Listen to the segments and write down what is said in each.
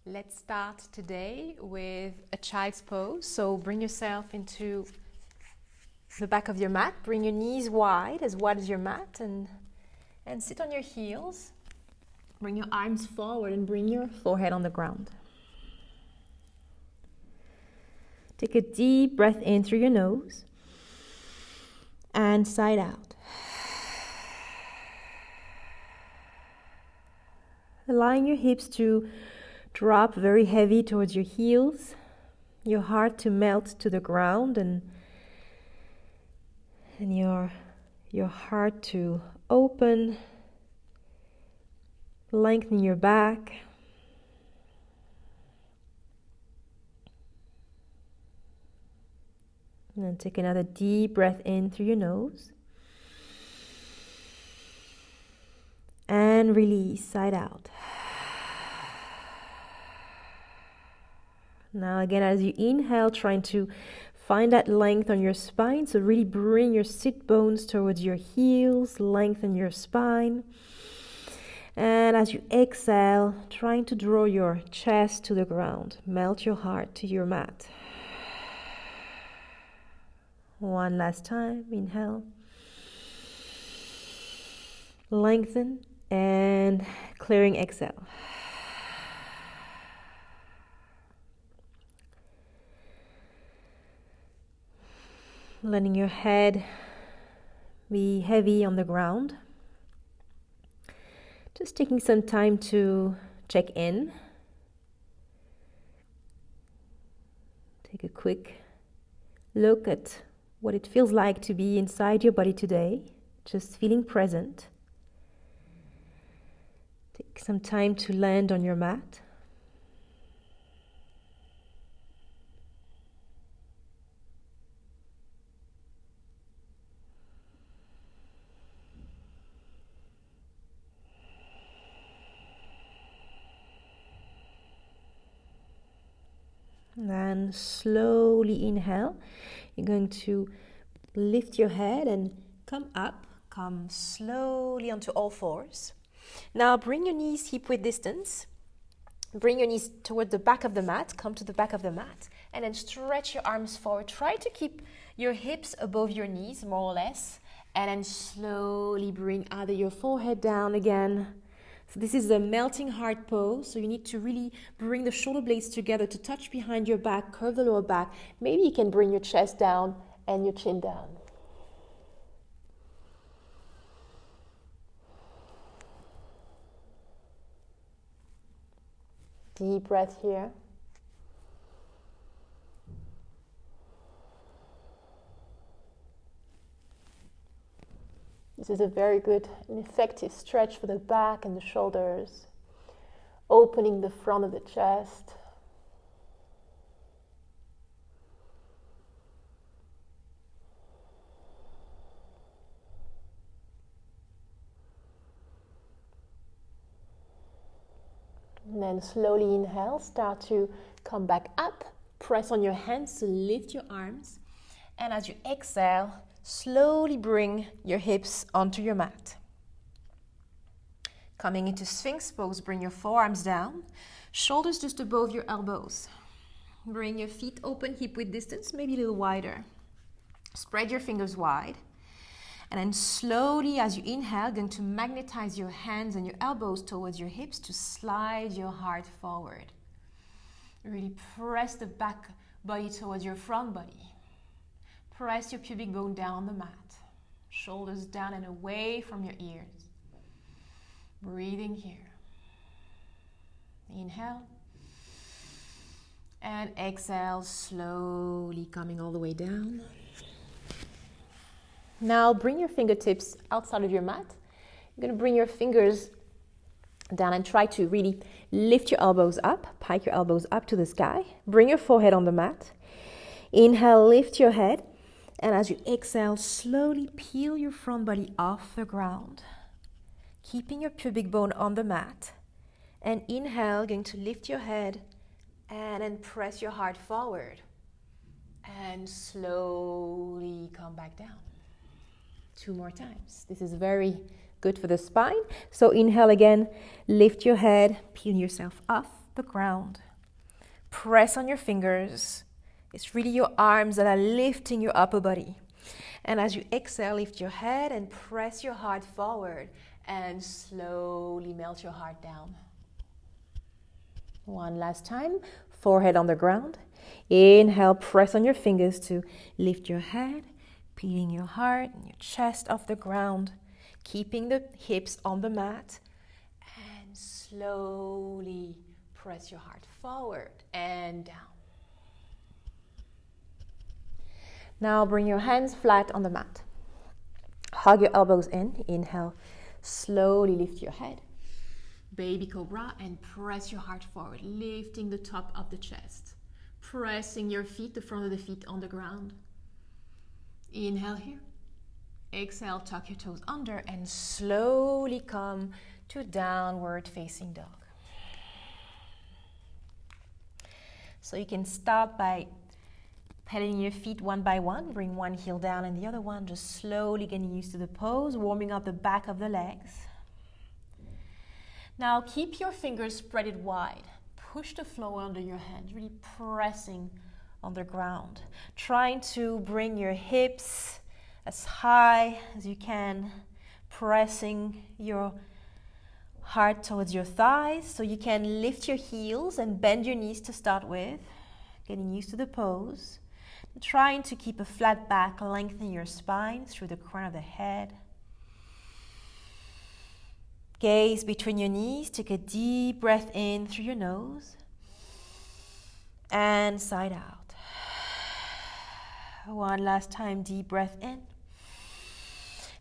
Let's start today with a child's pose. So bring yourself into the back of your mat. Bring your knees wide as your mat, and sit on your heels. Bring your arms forward and bring your forehead on the ground. Take a deep breath in through your nose and side out. Allowing your hips to drop very heavy towards your heels, your heart to melt to the ground, and your heart to open, lengthening your back. And then take another deep breath in through your nose. And release, side out. Now again, as you inhale, trying to find that length on your spine. So really bring your sit bones towards your heels, lengthen your spine. And as you exhale, trying to draw your chest to the ground. Melt your heart to your mat. One last time, inhale. Lengthen and clearing, exhale. Letting your head be heavy on the ground. Just taking some time to check in. Take a quick look at what it feels like to be inside your body today. Just feeling present. Take some time to land on your mat. And slowly inhale. You're going to lift your head and come up. Come slowly onto all fours. Now bring your knees hip-width distance. Bring your knees toward the back of the mat. Come to the back of the mat. And then stretch your arms forward. Try to keep your hips above your knees, more or less. And then slowly bring either your forehead down again. So this is a melting heart pose, so you need to really bring the shoulder blades together to touch behind your back, curve the lower back. Maybe you can bring your chest down and your chin down. Deep breath here. This is a very good and effective stretch for the back and the shoulders, opening the front of the chest. And then slowly inhale, start to come back up, press on your hands to lift your arms, and as you exhale, slowly bring your hips onto your mat. Coming into Sphinx pose, bring your forearms down, shoulders just above your elbows. Bring your feet open, hip-width distance, maybe a little wider. Spread your fingers wide. And then slowly, as you inhale, going to magnetize your hands and your elbows towards your hips to slide your heart forward. Really press the back body towards your front body. Press your pubic bone down on the mat. Shoulders down and away from your ears. Breathing here. Inhale. And exhale, slowly coming all the way down. Now bring your fingertips outside of your mat. You're going to bring your fingers down and try to really lift your elbows up. Pike your elbows up to the sky. Bring your forehead on the mat. Inhale, lift your head. And as you exhale, slowly peel your front body off the ground, keeping your pubic bone on the mat. And inhale, going to lift your head and then press your heart forward. And slowly come back down. 2 more times. This is very, good for the spine. So inhale again, lift your head, peel yourself off the ground. Press on your fingers. It's really your arms that are lifting your upper body. And as you exhale, lift your head and press your heart forward and slowly melt your heart down. One last time, forehead on the ground. Inhale, press on your fingers to lift your head, peeling your heart and your chest off the ground, keeping the hips on the mat, and slowly press your heart forward and down. Now bring your hands flat on the mat. Hug your elbows in. Inhale, slowly lift your head. Baby cobra, and press your heart forward, lifting the top of the chest. Pressing your feet, the front of the feet on the ground. Inhale here. Exhale, tuck your toes under and slowly come to downward facing dog. So you can start by pedaling your feet one by one. Bring one heel down and the other one. Just slowly getting used to the pose, warming up the back of the legs. Now keep your fingers spread wide. Push the floor under your hands, really pressing on the ground. Trying to bring your hips as high as you can, pressing your heart towards your thighs so you can lift your heels and bend your knees to start with. Getting used to the pose. Trying to keep a flat back, lengthening your spine through the crown of the head. Gaze between your knees. Take a deep breath in through your nose and side out. One last time, deep breath in.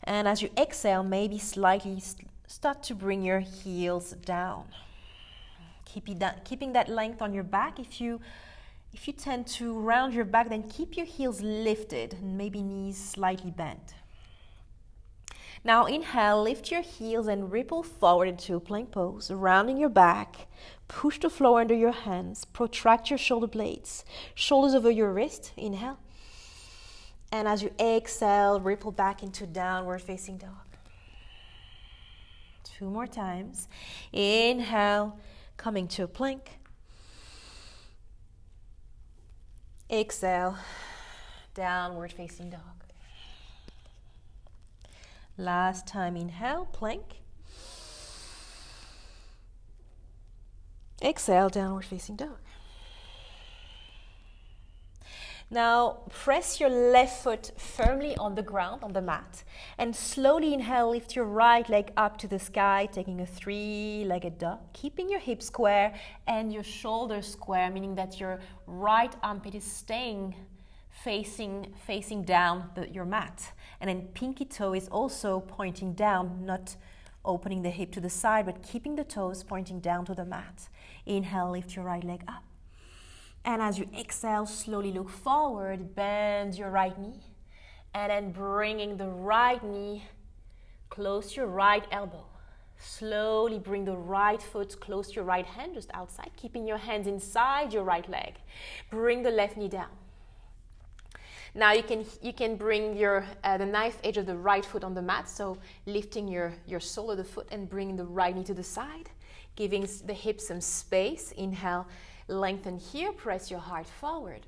And as you exhale, maybe slightly start to bring your heels down. Keeping that length on your back. If you tend to round your back, then keep your heels lifted and maybe knees slightly bent. Now inhale, lift your heels and ripple forward into a plank pose, rounding your back. Push the floor under your hands. Protract your shoulder blades. Shoulders over your wrist. Inhale. And as you exhale, ripple back into downward facing dog. 2 more times. Inhale, coming to a plank. Exhale, downward facing dog. Last time, inhale, plank. Exhale, downward facing dog. Now, press your left foot firmly on the ground, on the mat, and slowly inhale, lift your right leg up to the sky, taking a 3-legged dog, keeping your hips square and your shoulders square, meaning that your right armpit is staying facing down your mat. And then pinky toe is also pointing down, not opening the hip to the side, but keeping the toes pointing down to the mat. Inhale, lift your right leg up. And as you exhale, slowly look forward, bend your right knee. And then bringing the right knee close to your right elbow. Slowly bring the right foot close to your right hand, just outside, keeping your hands inside your right leg. Bring the left knee down. Now you can bring the knife edge of the right foot on the mat, so lifting your sole of the foot and bringing the right knee to the side, giving the hips some space. Inhale, lengthen here, press your heart forward.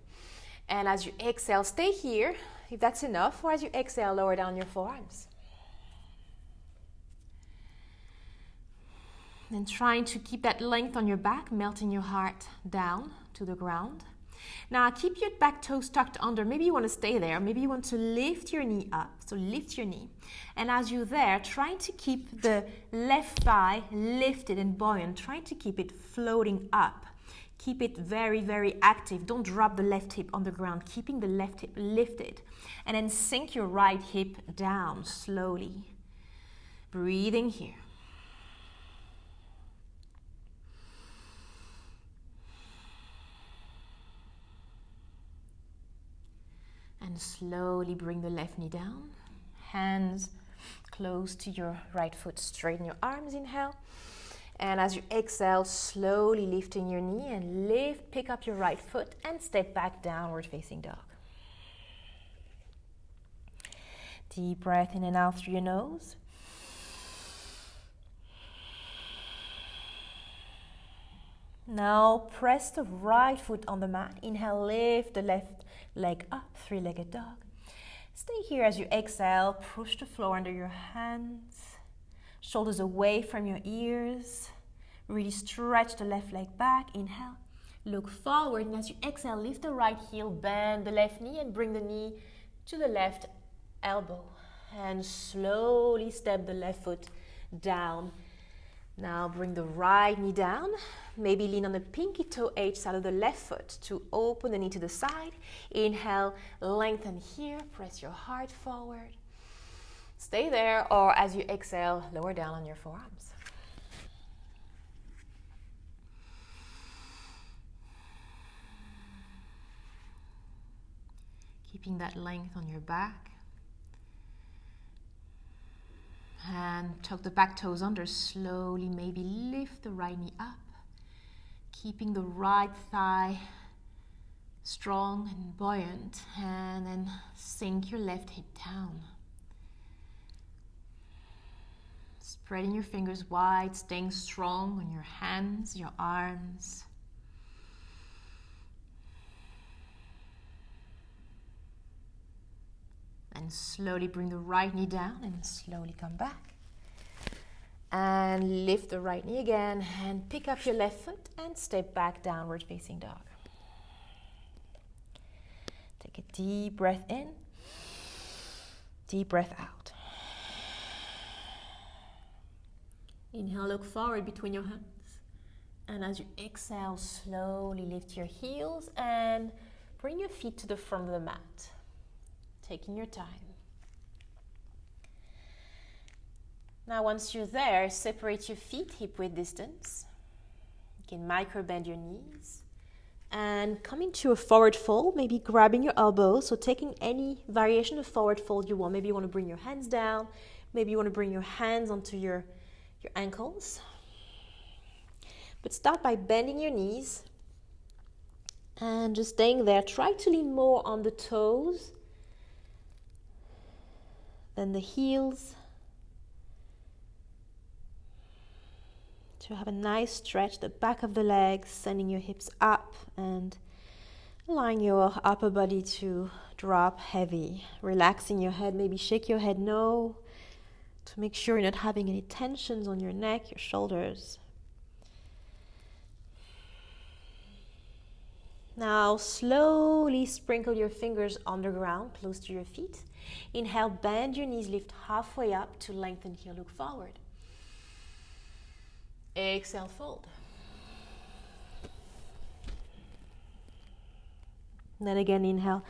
And as you exhale, stay here, if that's enough, or as you exhale, lower down your forearms. And trying to keep that length on your back, melting your heart down to the ground. Now keep your back toes tucked under. Maybe you want to stay there. Maybe you want to lift your knee up. So lift your knee. And as you're there, trying to keep the left thigh lifted and buoyant. Trying to keep it floating up. Keep it very, very active. Don't drop the left hip on the ground. Keeping the left hip lifted. And then sink your right hip down slowly. Breathing here. And slowly bring the left knee down. Hands close to your right foot. Straighten your arms. Inhale. And as you exhale, slowly lifting your knee and pick up your right foot and step back, downward facing dog. Deep breath in and out through your nose. Now press the right foot on the mat. Inhale, lift the left leg up, three-legged dog. Stay here as you exhale. Push the floor under your hands. Shoulders away from your ears. Really stretch the left leg back. Inhale. Look forward, and as you exhale, lift the right heel, bend the left knee, and bring the knee to the left elbow. And slowly step the left foot down. Now bring the right knee down. Maybe lean on the pinky toe edge side of the left foot to open the knee to the side. Inhale, lengthen here, press your heart forward. Stay there, or as you exhale, lower down on your forearms. Keeping that length on your back. And tuck the back toes under. Slowly, maybe lift the right knee up. Keeping the right thigh strong and buoyant. And then sink your left hip down. Spreading your fingers wide, staying strong on your hands, your arms. And slowly bring the right knee down and slowly come back. And lift the right knee again and pick up your left foot and step back, downward facing dog. Take a deep breath in, deep breath out. Inhale, look forward between your hands. And as you exhale, slowly lift your heels and bring your feet to the front of the mat. Taking your time. Now once you're there, separate your feet hip-width distance. You can micro bend your knees and come into a forward fold, maybe grabbing your elbows. So taking any variation of forward fold you want. Maybe you want to bring your hands down. Maybe you want to bring your hands onto your ankles. But start by bending your knees and just staying there. Try to lean more on the toes than the heels, to have a nice stretch, the back of the legs, sending your hips up and allowing your upper body to drop heavy. Relaxing your head, maybe shake your head no, to make sure you're not having any tensions on your neck, your shoulders. Now slowly sprinkle your fingers on the ground, close to your feet. Inhale, bend your knees, lift halfway up to lengthen here, look forward. Exhale, fold. Then again, inhale,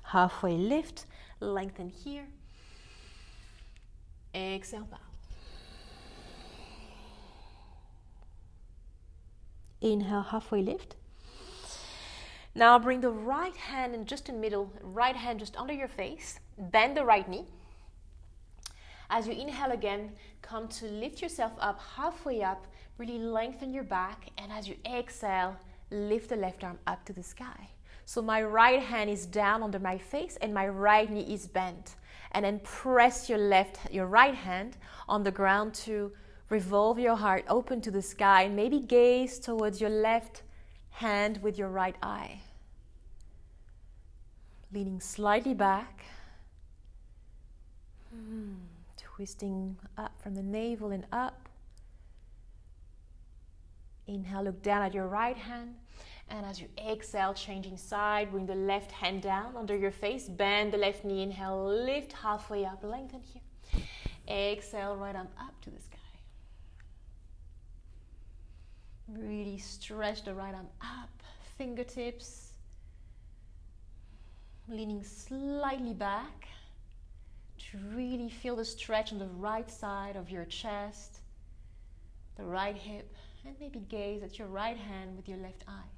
halfway lift, lengthen here. Exhale, bow. Inhale, halfway lift. Now bring the right hand in just in the middle, right hand just under your face. Bend the right knee. As you inhale again, come to lift yourself up, halfway up, really lengthen your back. And as you exhale, lift the left arm up to the sky. So my right hand is down under my face and my right knee is bent. And then press your right hand on the ground to revolve your heart open to the sky. And maybe gaze towards your left hand with your right eye. Leaning slightly back. Twisting up from the navel and up. Inhale, look down at your right hand. And as you exhale, changing side, bring the left hand down under your face. Bend the left knee. Inhale, lift halfway up, lengthen here. Exhale, right arm up to the sky. Really stretch the right arm up, fingertips. Leaning slightly back to really feel the stretch on the right side of your chest, the right hip, and maybe gaze at your right hand with your left eye.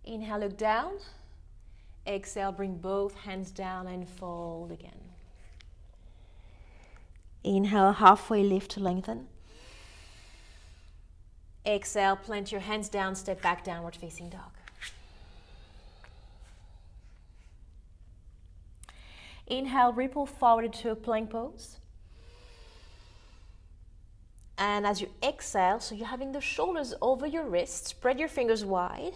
Inhale, look down. Exhale, bring both hands down and fold again. Inhale, halfway lift to lengthen. Exhale, plant your hands down, step back, downward facing dog. Inhale, ripple forward into a plank pose. And as you exhale, so you're having the shoulders over your wrists, spread your fingers wide.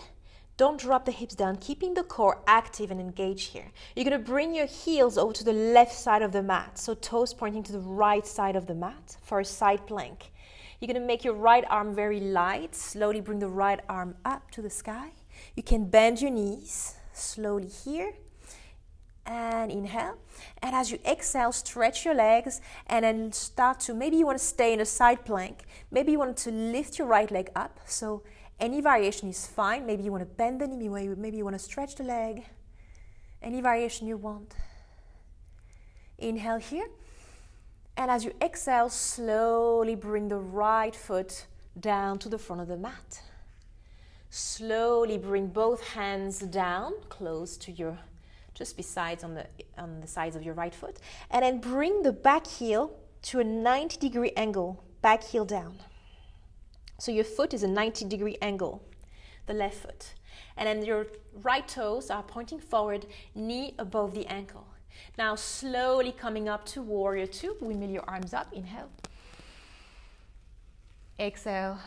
Don't drop the hips down, keeping the core active and engaged here. You're going to bring your heels over to the left side of the mat, so toes pointing to the right side of the mat for a side plank. You're going to make your right arm very light. Slowly bring the right arm up to the sky. You can bend your knees slowly here. And inhale. And as you exhale, stretch your legs and then start to, maybe you want to stay in a side plank. Maybe you want to lift your right leg up. So any variation is fine. Maybe you want to bend the knee, maybe you want to stretch the leg. Any variation you want. Inhale here. And as you exhale, slowly bring the right foot down to the front of the mat. Slowly bring both hands down, close to your just besides on the sides of your right foot, and then bring the back heel to a 90-degree angle, back heel down. So your foot is a 90-degree angle, the left foot. And then your right toes are pointing forward, knee above the ankle. Now slowly coming up to warrior two, windmill your arms up, inhale. Exhale,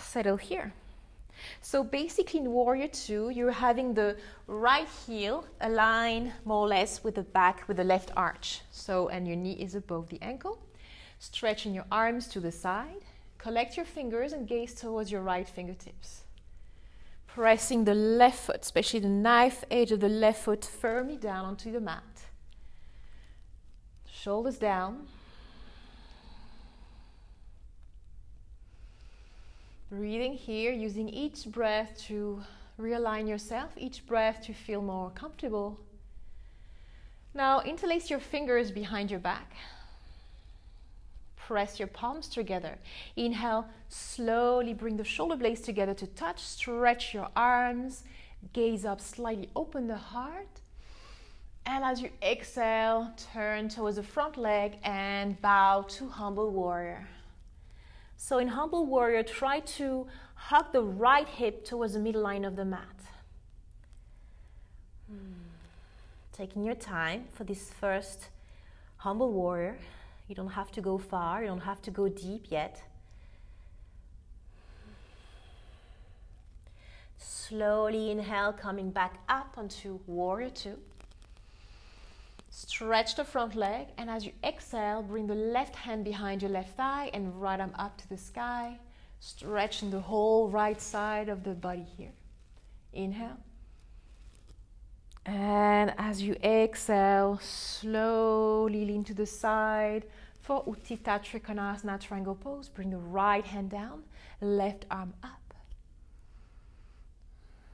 settle here. So basically in warrior two, you're having the right heel align more or less with the back, with the left arch. So, and your knee is above the ankle. Stretching your arms to the side. Collect your fingers and gaze towards your right fingertips. Pressing the left foot, especially the knife edge of the left foot, firmly down onto the mat. Shoulders down. Breathing here, using each breath to realign yourself, each breath to feel more comfortable. Now interlace your fingers behind your back. Press your palms together. Inhale, slowly bring the shoulder blades together to touch. Stretch your arms, gaze up slightly, open the heart. And as you exhale, turn towards the front leg and bow to humble warrior. So in humble warrior, try to hug the right hip towards the middle line of the mat. Taking your time for this first humble warrior. You don't have to go far, you don't have to go deep yet. Slowly inhale, coming back up onto warrior two. Stretch the front leg, and as you exhale, bring the left hand behind your left thigh and right arm up to the sky, stretching the whole right side of the body here. Inhale. And as you exhale, slowly lean to the side for Utthita Trikonasana triangle pose. Bring the right hand down, left arm up.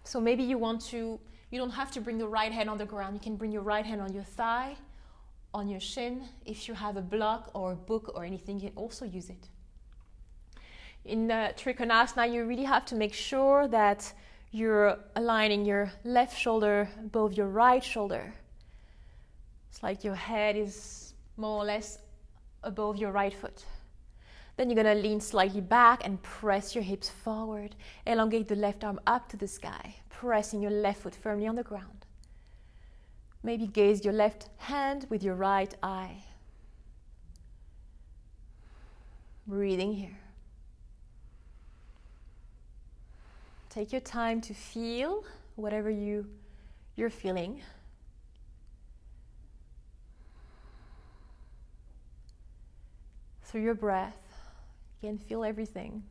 So maybe you don't have to bring the right hand on the ground. You can bring your right hand on your thigh, on your shin. If you have a block or a book or anything, you can also use it. In Trikonasana, you really have to make sure that you're aligning your left shoulder above your right shoulder. It's like your head is more or less above your right foot. Then you're going to lean slightly back and press your hips forward. Elongate the left arm up to the sky, pressing your left foot firmly on the ground. Maybe gaze your left hand with your right eye. Breathing here. Take your time to feel whatever you're feeling. Through your breath, you can feel everything.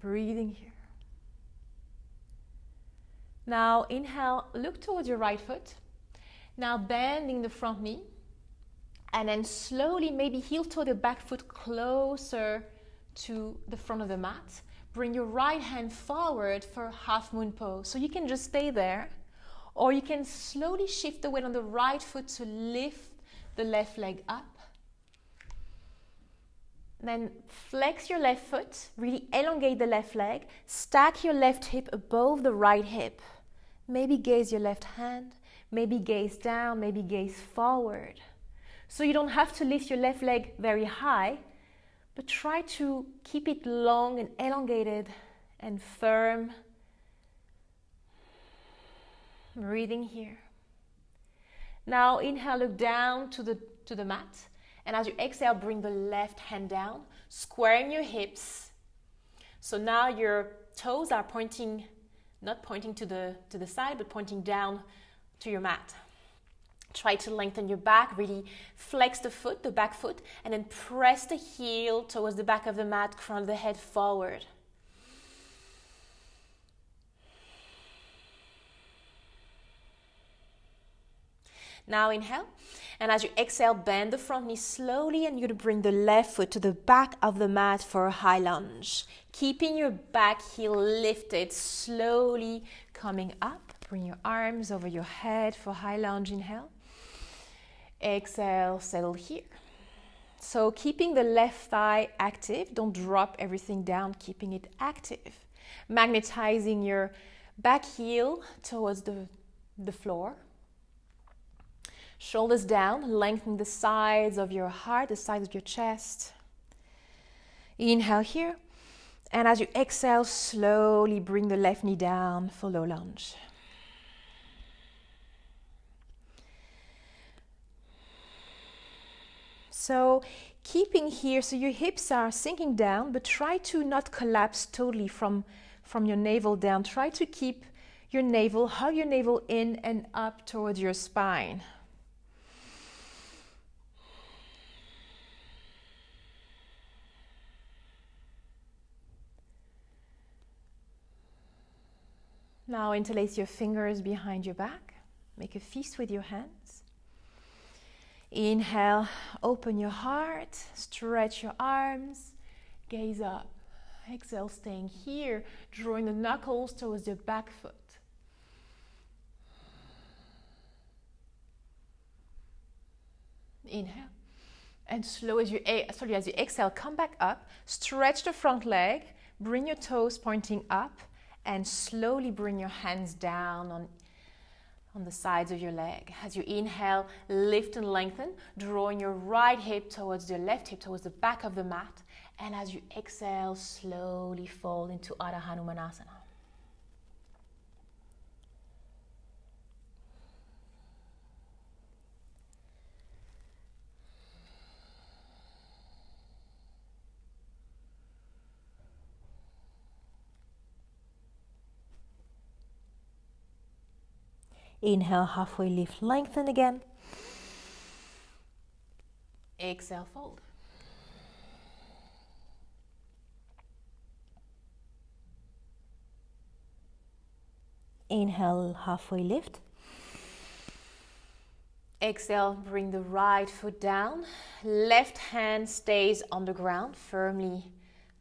Breathing here. Now inhale, look towards your right foot. Now bending the front knee. And then slowly, maybe heel toe the back foot closer to the front of the mat. Bring your right hand forward for half moon pose. So you can just stay there, or you can slowly shift the weight on the right foot to lift the left leg up. Then flex your left foot, really elongate the left leg, stack your left hip above the right hip. Maybe gaze your left hand, maybe gaze down, maybe gaze forward. So you don't have to lift your left leg very high, but try to keep it long and elongated and firm. Breathing here. Now inhale, look down to the mat And as you exhale, bring the left hand down, squaring your hips. So now your toes are pointing, not pointing to the side, but pointing down to your mat. Try to lengthen your back, really flex the foot, the back foot, and then press the heel towards the back of the mat, crown of the head forward. Now inhale, and as you exhale, bend the front knee slowly, and you're going to bring the left foot to the back of the mat for a high lunge. Keeping your back heel lifted, slowly coming up. Bring your arms over your head for high lunge, inhale. Exhale, settle here. So keeping the left thigh active, don't drop everything down, keeping it active. Magnetizing your back heel towards the floor. Shoulders down, lengthening the sides of your heart, the sides of your chest. Inhale here. And as you exhale, slowly bring the left knee down for low lunge. So keeping here, so your hips are sinking down, but try to not collapse totally from your navel down. Try to keep your navel, hug your navel in and up towards your spine. Now interlace your fingers behind your back. Make a fist with your hands. Inhale, open your heart, stretch your arms, gaze up. Exhale, staying here, drawing the knuckles towards your back foot. Inhale. And slow as you exhale, come back up, stretch the front leg, bring your toes pointing up, and slowly bring your hands down on the sides of your leg. As you inhale, lift and lengthen, drawing your right hip towards the left hip, towards the back of the mat. And as you exhale, slowly fold into Ardha Hanumanasana. Inhale, halfway lift, lengthen again. Exhale, fold. Inhale, halfway lift. Exhale, bring the right foot down. Left hand stays on the ground, firmly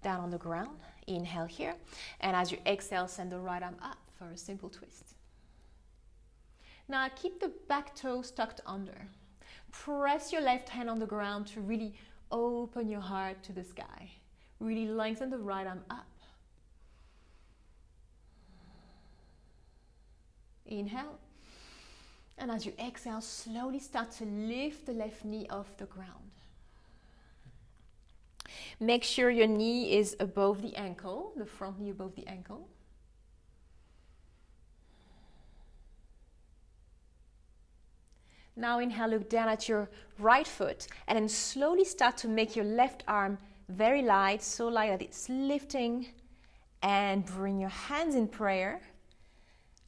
down on the ground. Inhale here. And as you exhale, send the right arm up for a simple twist. Now keep the back toes tucked under. Press your left hand on the ground to really open your heart to the sky. Really lengthen the right arm up. Inhale. And as you exhale, slowly start to lift the left knee off the ground. Make sure your knee is above the ankle, the front knee above the ankle. Now inhale, look down at your right foot and then slowly start to make your left arm very light, so light that it's lifting, and bring your hands in prayer.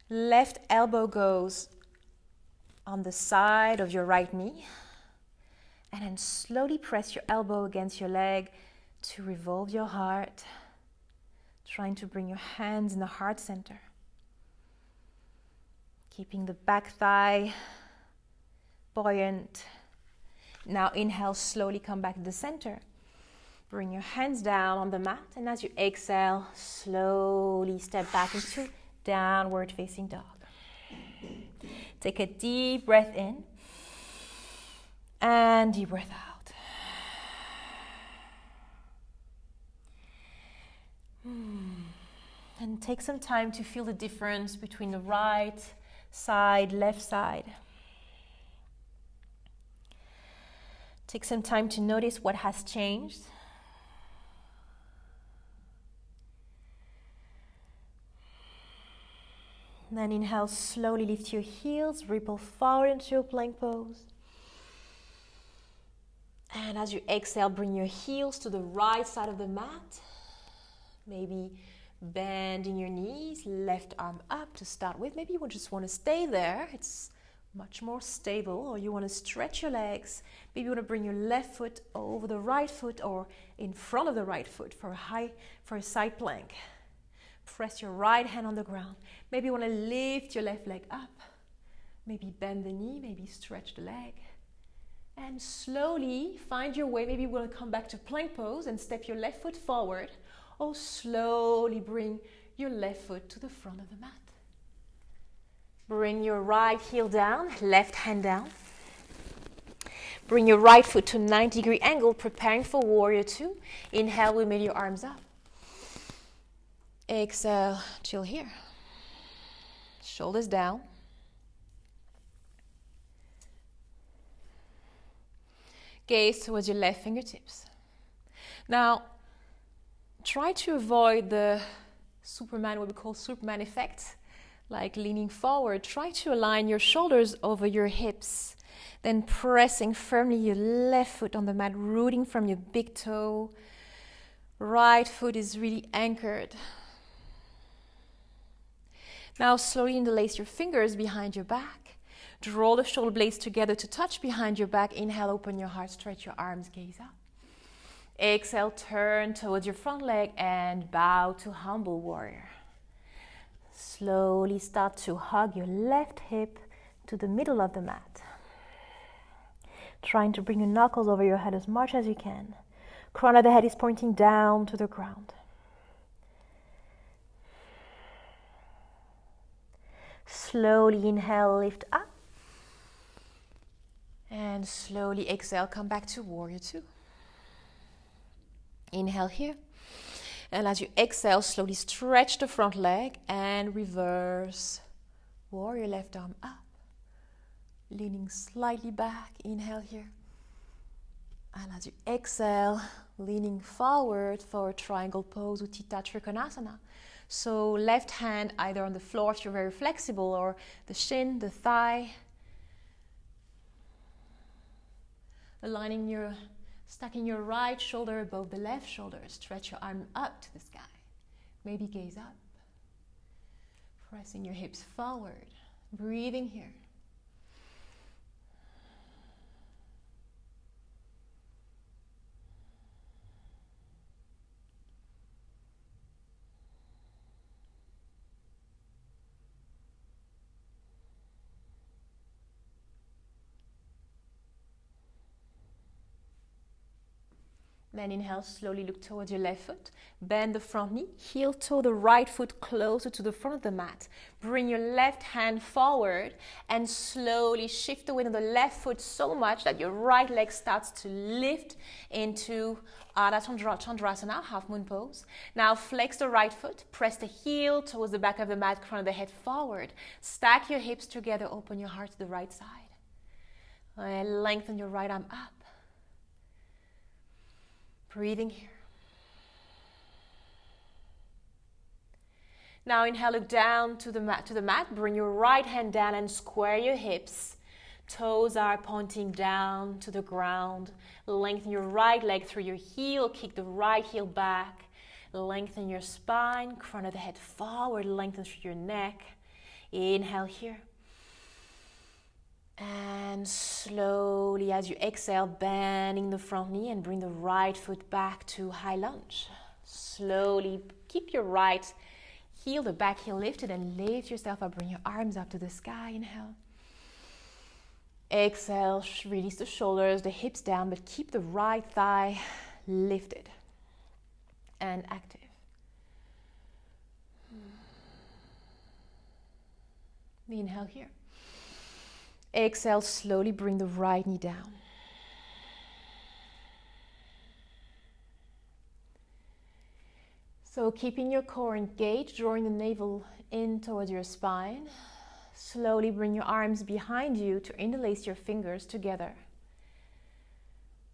Left elbow goes on the side of your right knee, and then slowly press your elbow against your leg to revolve your heart, trying to bring your hands in the heart center. Keeping the back thigh buoyant. Now inhale, slowly come back to the center. Bring your hands down on the mat, and as you exhale, slowly step back into downward facing dog. Take a deep breath in and deep breath out. And take some time to feel the difference between the right side, left side. Take some time to notice what has changed. Then inhale, slowly lift your heels, ripple forward into your plank pose. And as you exhale, bring your heels to the right side of the mat. Maybe bending your knees, left arm up to start with. Maybe you just want to stay there. It's much more stable. Or you want to stretch your legs. Maybe you want to bring your left foot over the right foot or in front of the right foot for a side plank. Press your right hand on the ground. Maybe you want to lift your left leg up. Maybe bend the knee, maybe stretch the leg. And slowly find your way. Maybe you want to come back to plank pose and step your left foot forward. Or slowly bring your left foot to the front of the mat. Bring your right heel down, left hand down. Bring your right foot to 90-degree angle, preparing for warrior two. Inhale, we made your arms up. Exhale, chill here. Shoulders down. Gaze towards your left fingertips. Now, try to avoid the Superman, what we call Superman effect, like leaning forward. Try to align your shoulders over your hips, then pressing firmly your left foot on the mat, rooting from your big toe. Right foot is really anchored. Now slowly interlace your fingers behind your back. Draw the shoulder blades together to touch behind your back. Inhale, open your heart, stretch your arms, gaze up. Exhale, turn towards your front leg and bow to humble warrior. Slowly start to hug your left hip to the middle of the mat. Trying to bring your knuckles over your head as much as you can. Crown of the head is pointing down to the ground. Slowly inhale, lift up. And slowly exhale, come back to warrior two. Inhale here. And as you exhale, slowly stretch the front leg and reverse. Warrior, left arm up. Leaning slightly back. Inhale here. And as you exhale, leaning forward for a triangle pose, Utthita Trikonasana. So left hand either on the floor if you're very flexible, or the shin, the thigh. Stacking your right shoulder above the left shoulder. Stretch your arm up to the sky. Maybe gaze up. Pressing your hips forward. Breathing here. Then inhale, slowly look towards your left foot. Bend the front knee, heel toe the right foot closer to the front of the mat. Bring your left hand forward and slowly shift the weight of the left foot so much that your right leg starts to lift into Ardha Chandrasana, half moon pose. Now flex the right foot, press the heel towards the back of the mat, crown of the head forward. Stack your hips together, open your heart to the right side. And lengthen your right arm up. Breathing here. Now inhale, look down to the mat. Bring your right hand down and square your hips. Toes are pointing down to the ground. Lengthen your right leg through your heel. Kick the right heel back. Lengthen your spine. Crown of the head forward. Lengthen through your neck. Inhale here. And slowly, as you exhale, bending the front knee and bring the right foot back to high lunge. Slowly, keep your right heel, the back heel lifted, and lift yourself up. Bring your arms up to the sky. Inhale. Exhale, release the shoulders, the hips down, but keep the right thigh lifted and active. Inhale here. Exhale, slowly bring the right knee down. So keeping your core engaged, drawing the navel in towards your spine. Slowly bring your arms behind you to interlace your fingers together.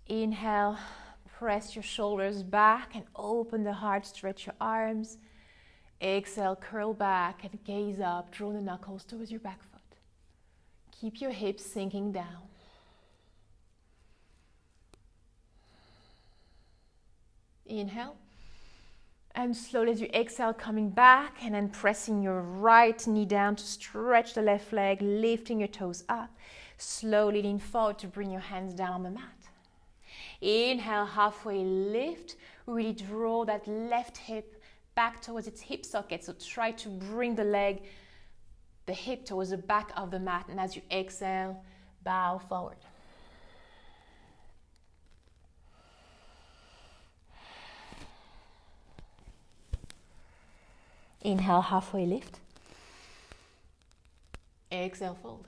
Inhale, press your shoulders back and open the heart, stretch your arms. Exhale, curl back and gaze up, draw the knuckles towards your back foot. Keep your hips sinking down. Inhale. And slowly as you exhale, coming back and then pressing your right knee down to stretch the left leg, lifting your toes up. Slowly lean forward to bring your hands down on the mat. Inhale, halfway lift. Really draw that left hip back towards its hip socket. So try to bring the hip towards the back of the mat. And as you exhale, bow forward. Inhale, halfway lift. Exhale, fold.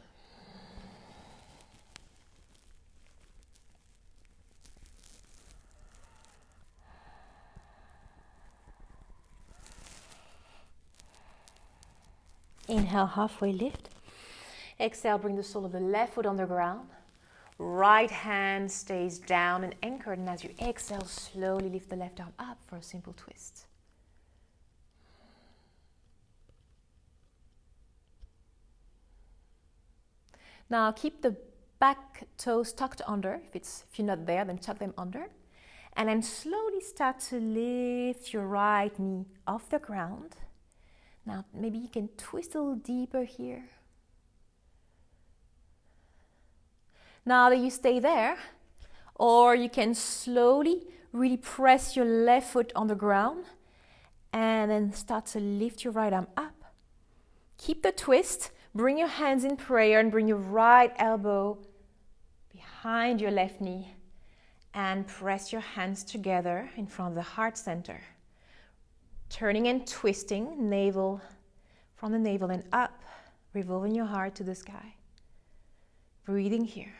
Inhale, halfway lift. Exhale, bring the sole of the left foot on the ground. Right hand stays down and anchored. And as you exhale, slowly lift the left arm up for a simple twist. Now keep the back toes tucked under. If you're not there, then tuck them under. And then slowly start to lift your right knee off the ground. Now maybe you can twist a little deeper here. Now that you stay there, or you can slowly really press your left foot on the ground and then start to lift your right arm up. Keep the twist. Bring your hands in prayer and bring your right elbow behind your left knee and press your hands together in front of the heart center. Turning and twisting, navel from the navel and up, revolving your heart to the sky. Breathing here.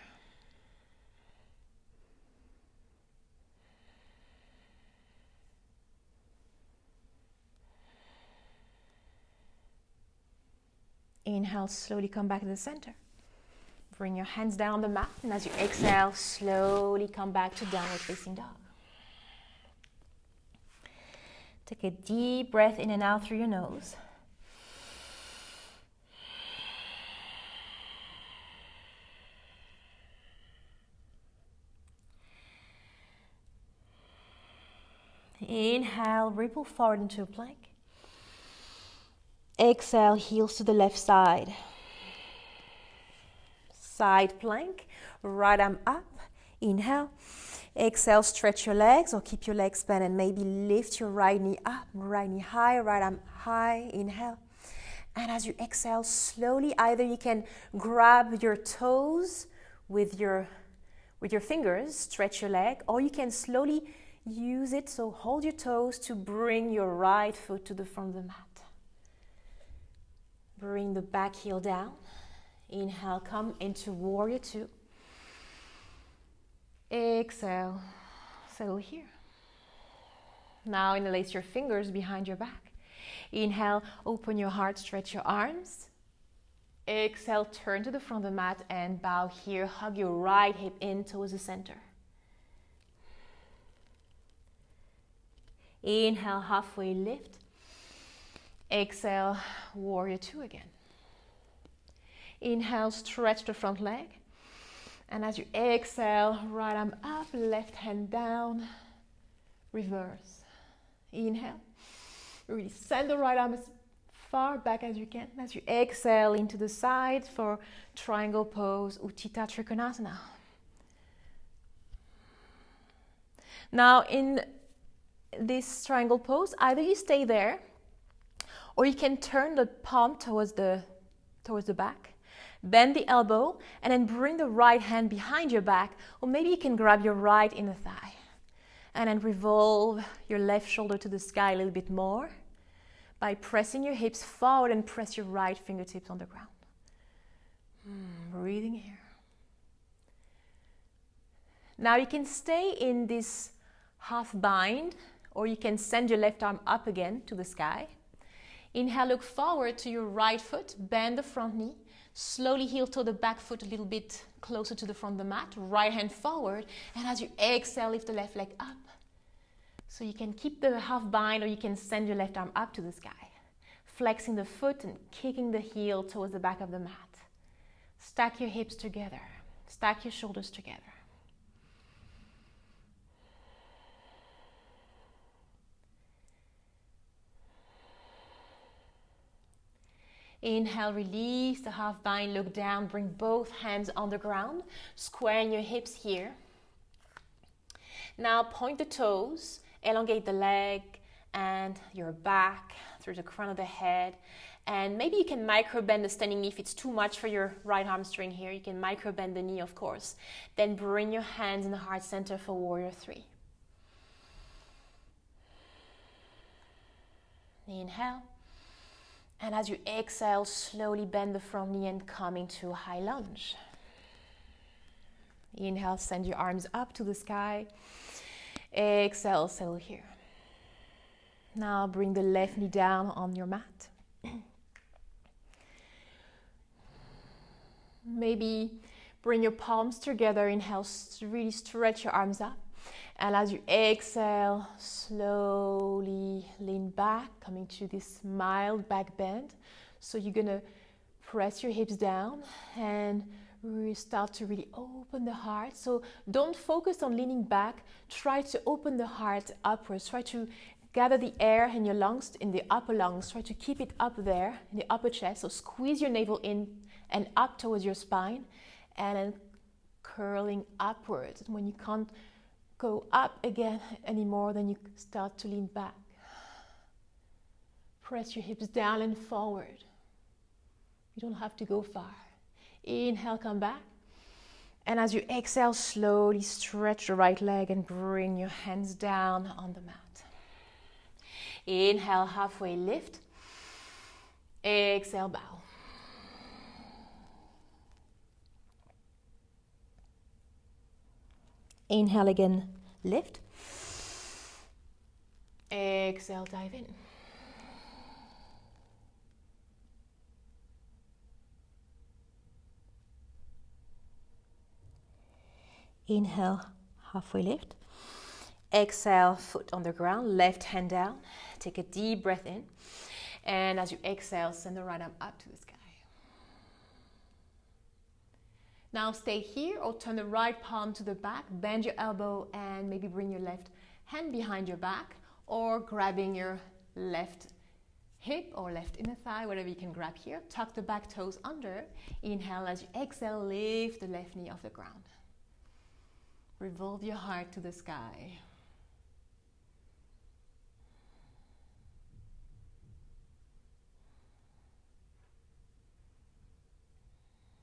Inhale, slowly come back to the center. Bring your hands down on the mat, and as you exhale, slowly come back to downward facing dog. Take a deep breath in and out through your nose. Inhale, ripple forward into a plank. Exhale, heels to the left side. Side plank, right arm up. Inhale. Exhale, stretch your legs or keep your legs bent and maybe lift your right knee up. Right knee high, right arm high. Inhale. And as you exhale, slowly, either you can grab your toes with your fingers, stretch your leg, or you can slowly use it, so hold your toes to bring your right foot to the front of the mat. Bring the back heel down. Inhale, come into warrior two. Exhale, settle here. Now interlace your fingers behind your back. Inhale, open your heart, stretch your arms. Exhale, turn to the front of the mat and bow here. Hug your right hip in towards the center. Inhale, halfway lift. Exhale, warrior two again. Inhale, stretch the front leg. And as you exhale, right arm up, left hand down, reverse. Inhale, really send the right arm as far back as you can. As you exhale into the side for triangle pose, Utthita Trikonasana. Now in this triangle pose, either you stay there or you can turn the palm towards the back, bend the elbow, and then bring the right hand behind your back, or maybe you can grab your right inner thigh and then revolve your left shoulder to the sky a little bit more by pressing your hips forward and press your right fingertips on the ground. Breathing here. Now you can stay in this half bind, or you can send your left arm up again to the sky. Inhale, look forward to your right foot, bend the front knee, slowly heel toe the back foot a little bit closer to the front of the mat, right hand forward, and as you exhale, lift the left leg up. So you can keep the half bind or you can send your left arm up to the sky, flexing the foot and kicking the heel towards the back of the mat. Stack your hips together, stack your shoulders together. Inhale, release the half bind, look down, bring both hands on the ground, squaring your hips here. Now point the toes, elongate the leg and your back through the crown of the head. And maybe you can micro bend the standing knee if it's too much for your right hamstring here. You can micro bend the knee, of course. Then bring your hands in the heart center for warrior three. Inhale. And as you exhale, slowly bend the front knee and come into high lunge. Inhale, send your arms up to the sky. Exhale, settle here. Now bring the left knee down on your mat. Maybe bring your palms together. Inhale, really stretch your arms up. And as you exhale, slowly lean back, coming to this mild back bend. So you're gonna press your hips down and start to really open the heart. So don't focus on leaning back. Try to open the heart upwards. Try to gather the air in your lungs, in the upper lungs. Try to keep it up there in the upper chest. So squeeze your navel in and up towards your spine, and then curling upwards. When you can't go up again anymore, then you start to lean back. Press your hips down and forward. You don't have to go far. Inhale, come back. And as you exhale, slowly stretch the right leg and bring your hands down on the mat. Inhale, halfway lift. Exhale, bow. Inhale again, lift. Exhale, dive in. Inhale, halfway lift. Exhale, foot on the ground, left hand down. Take a deep breath in. And as you exhale, send the right arm up to the sky. Now stay here or turn the right palm to the back, bend your elbow and maybe bring your left hand behind your back, or grabbing your left hip or left inner thigh, whatever you can grab here. Tuck the back toes under. Inhale, as you exhale, lift the left knee off the ground. Revolve your heart to the sky.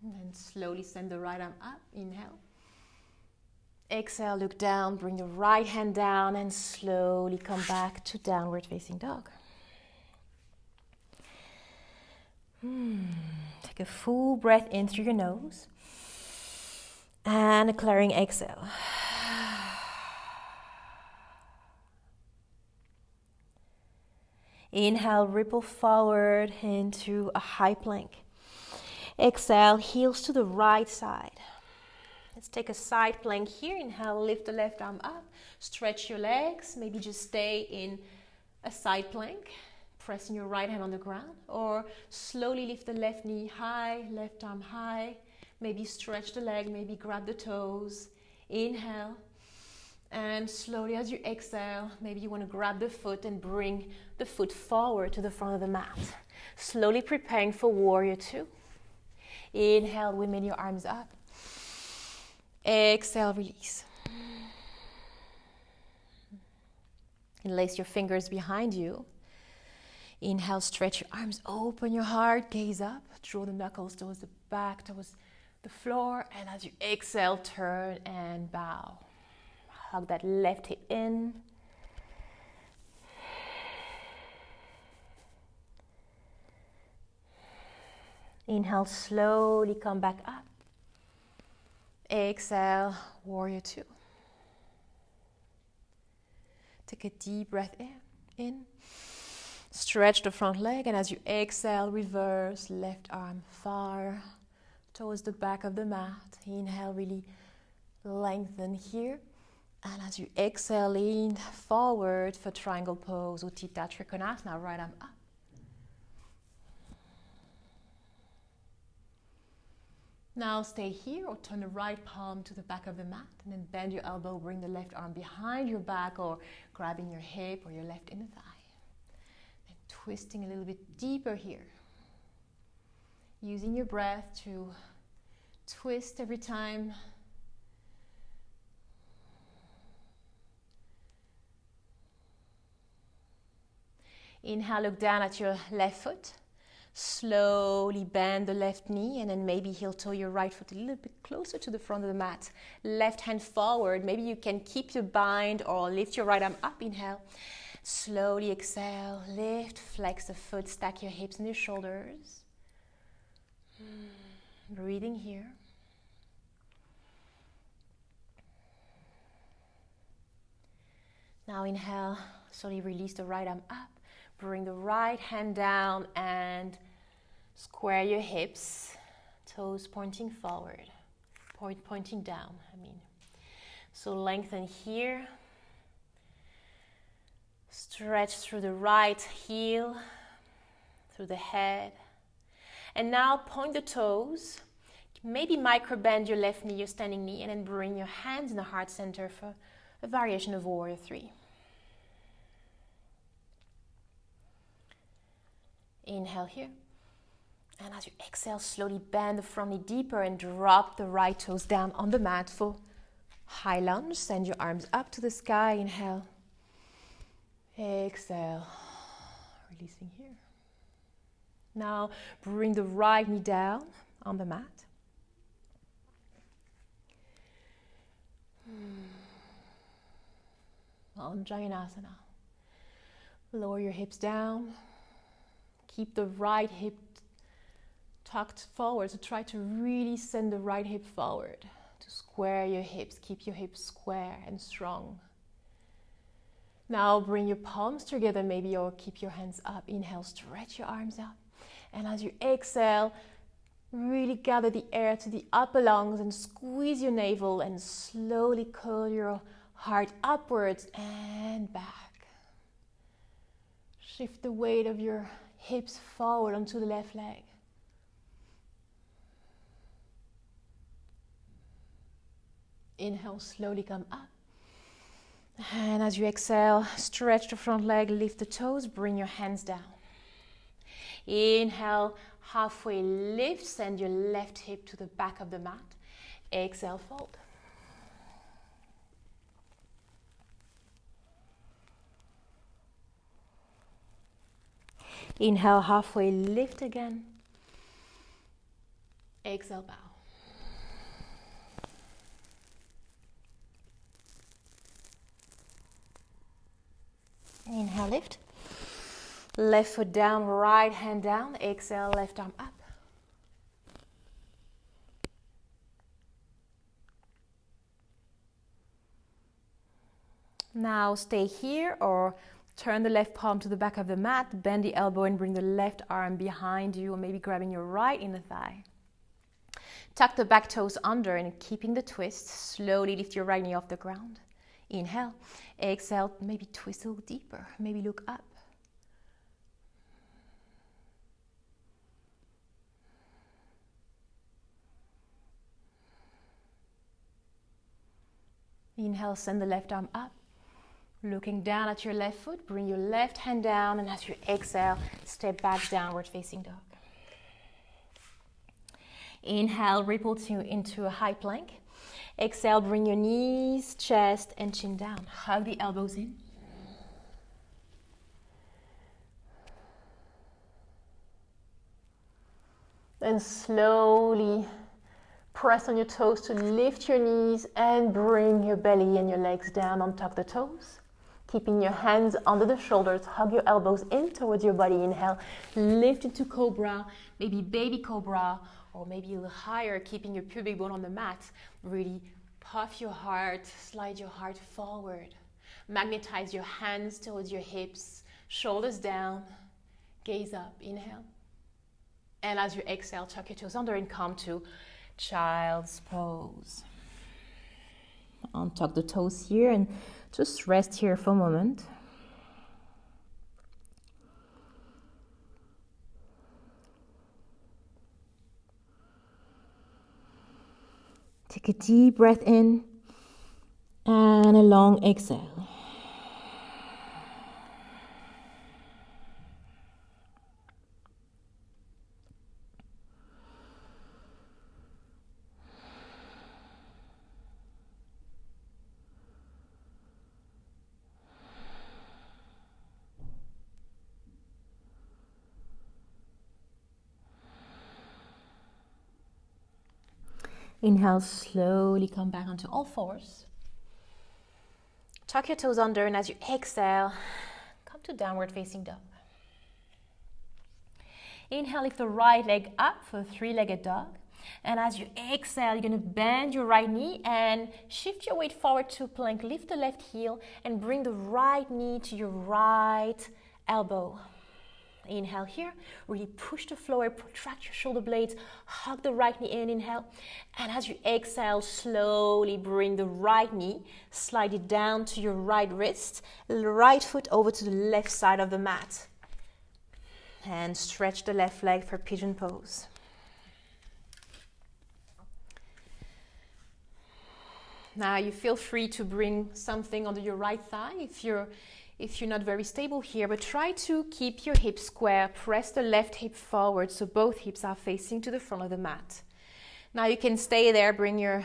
And then slowly send the right arm up. Inhale. Exhale, look down, bring the right hand down and slowly come back to downward facing dog. Take a full breath in through your nose and a clearing exhale. Inhale, ripple forward into a high plank. Exhale, heels to the right side. Let's take a side plank here. Inhale, lift the left arm up. Stretch your legs. Maybe just stay in a side plank, pressing your right hand on the ground. Or slowly lift the left knee high, left arm high. Maybe stretch the leg, maybe grab the toes. Inhale. And slowly as you exhale, maybe you want to grab the foot and bring the foot forward to the front of the mat. Slowly preparing for warrior two. Inhale, women your arms up. Exhale, release. Lace your fingers behind you. Inhale, stretch your arms, open your heart, gaze up. Draw the knuckles towards the back, towards the floor. And as you exhale, turn and bow. Hug that left hip in. Inhale, slowly come back up. Exhale, warrior two. Take a deep breath in. Stretch the front leg, and as you exhale, reverse left arm far towards the back of the mat. Inhale, really lengthen here. And as you exhale, lean forward for triangle pose, Utthita Trikonasana, right arm up. Now stay here or turn the right palm to the back of the mat and then bend your elbow, bring the left arm behind your back or grabbing your hip or your left inner thigh. Then twisting a little bit deeper here. Using your breath to twist every time. Inhale, look down at your left foot. Slowly bend the left knee and then maybe heel toe your right foot a little bit closer to the front of the mat. Left hand forward. Maybe you can keep your bind or lift your right arm up. Inhale. Slowly exhale. Lift, flex the foot, stack your hips and your shoulders. Breathing here. Now inhale, slowly release the right arm up. Bring the right hand down and square your hips, toes pointing forward, pointing down, So lengthen here. Stretch through the right heel, through the head. And now point the toes. Maybe micro bend your left knee, your standing knee, and then bring your hands in the heart center for a variation of Warrior 3. Inhale here. And as you exhale, slowly bend the front knee deeper and drop the right toes down on the mat for high lunge. Send your arms up to the sky. Inhale. Exhale. Releasing here. Now bring the right knee down on the mat. On Jayanasana. Lower your hips down. Keep the right hip tucked forward. So try to really send the right hip forward to square your hips. Keep your hips square and strong. Now bring your palms together maybe, or keep your hands up. Inhale, stretch your arms out. And as you exhale, really gather the air to the upper lungs and squeeze your navel and slowly curl your heart upwards and back. Shift the weight of your hips forward onto the left leg. Inhale, slowly come up. And as you exhale, stretch the front leg, lift the toes, bring your hands down. Inhale, halfway lift, send your left hip to the back of the mat. Exhale, fold. Inhale, halfway lift again. Exhale, bow. Inhale, lift. Left foot down, right hand down. Exhale, left arm up. Now stay here or turn the left palm to the back of the mat. Bend the elbow and bring the left arm behind you, or maybe grabbing your right inner thigh. Tuck the back toes under and keeping the twist. Slowly lift your right knee off the ground. Inhale. Exhale, maybe twist a little deeper. Maybe look up. Inhale, send the left arm up. Looking down at your left foot, bring your left hand down, and as you exhale, step back, downward facing dog. Inhale, ripple into a high plank. Exhale, bring your knees, chest, and chin down. Hug the elbows in. Then slowly press on your toes to lift your knees and bring your belly and your legs down on top of the toes. Keeping your hands under the shoulders, hug your elbows in towards your body. Inhale, lift into cobra, maybe baby cobra, or maybe a little higher, keeping your pubic bone on the mat. Really puff your heart, slide your heart forward. Magnetize your hands towards your hips, shoulders down, gaze up. Inhale. And as you exhale, tuck your toes under and come to child's pose. Untuck the toes here and just rest here for a moment. Take a deep breath in and a long exhale. Inhale, slowly come back onto all fours. Tuck your toes under, and as you exhale, come to downward facing dog. Inhale, lift the right leg up for a three-legged dog. And as you exhale, you're going to bend your right knee and shift your weight forward to plank. Lift the left heel and bring the right knee to your right elbow. Inhale here, really push the floor, protract your shoulder blades, hug the right knee in, inhale. And as you exhale, slowly bring the right knee, slide it down to your right wrist, right foot over to the left side of the mat. And stretch the left leg for pigeon pose. Now you feel free to bring something under your right thigh if you're not very stable here, but try to keep your hips square. Press the left hip forward so both hips are facing to the front of the mat. Now you can stay there, bring your